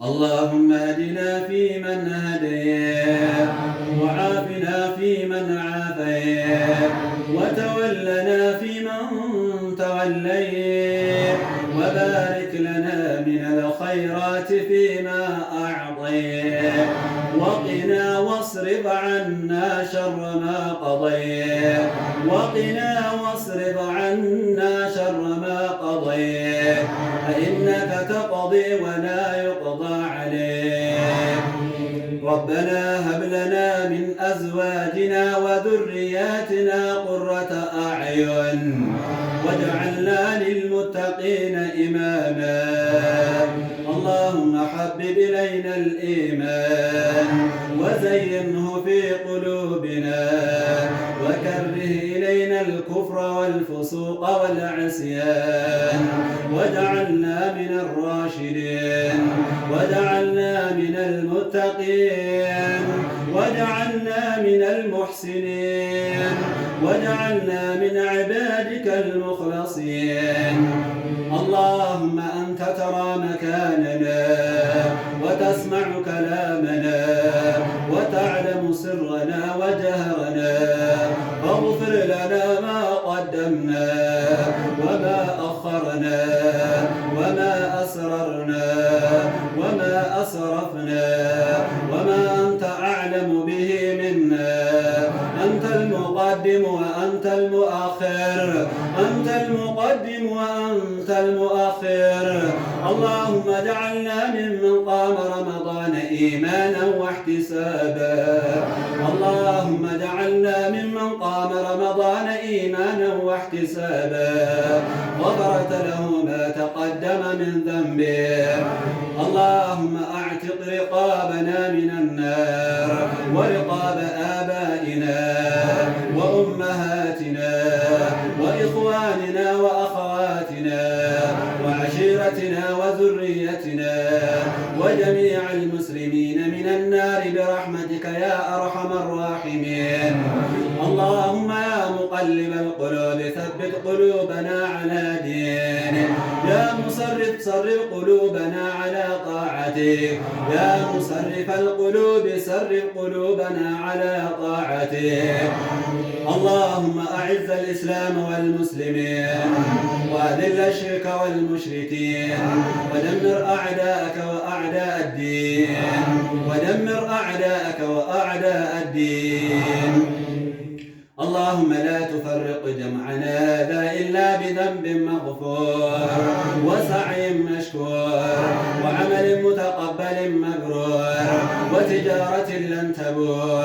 اللهم اهدنا فيمن هديت، وعافنا فيمن عافيت، وتولنا فيمن توليت، وبارك لنا من الخيرات فيما أعطيت، وقنا واصرف عنا شر ما قضيت، وقنا واصرف عنا شر ما قضيت، فإنك تقضي ولا يقضى عليك. ربنا هب لنا من أزواجنا وذرياتنا قرة أعين واجعلنا للمتقين إماما. اللهم حبب إلينا الإيمان وزينه في قلوبنا، وكره إلينا الكفر والفسوق والعصيان، واجعلنا من الراشدين، واجعلنا من المتقين، واجعلنا من المحسنين، واجعلنا من عبادك المخلصين. اللهم أنت ترى مكاننا وتسمع كلامنا وتعلم سرنا وجهرنا، فاغفر لنا ما قدمنا وما أخرنا وما أسررنا وما أسرفنا وما أنت أعلم به منا. أنت المقدم وأنت المؤخر، أنت المقدم وأنت المؤخر. اللهم اجعلنا ممن قام رمضان إيمانا واحتسابا. اللهم اجعلنا ممن قام رمضان إيمانا واحتسابا، غفرت له ما تقدم من ذنبه. اللهم اعتق رقابنا من النار ورقاب آبائنا وأمهاتنا وإخواننا وأخواتنا وعشيرتنا وذريتنا وجميع المسلمين من النار برحمتك يا أرحم الراحمين. اللهم يا مقلب القلوب ثبت قلوبنا على دينك، يا مصرف صرف قلوبنا على طاعتك، يا مصرف القلوب صرف قلوبنا على طاعتك. اللهم أعز الإسلام والمسلمين وأذل الشرك والمشركين، ودمر أعداءك وأعداء الدين، ودمر أعداءك وأعداء الدين. اللهم لا تفرق جمعنا هذا إلا بذنب مغفور وسعي مشكور وعمل متقبل مبرور وتجارة لن تبور.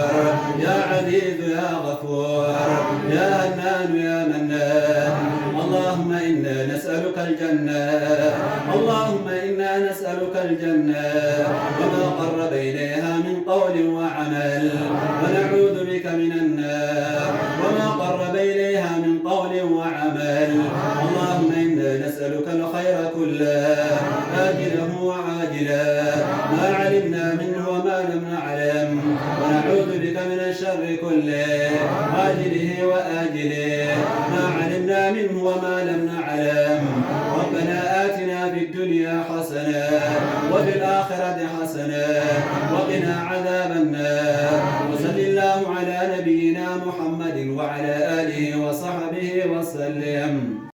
يا عزيز يا غفور يا هنان يا منان. اللهم إنا نسألك الجنة، اللهم إنا نسألك الجنة وما قرب إليها من قول وعمل، ونعوذ بك من النار وما قرب إليها من قول وعمل. اللهم إنا نسألك الخير كله آجله وعاجله، ما علمنا منه وما لم نعلم، ونعوذ بك من الشر كله عاجله وآجله، ما علمنا منه وما لم نعلم. ربنا آتنا في الدنيا حسنة وفي الآخرة حسنة وقنا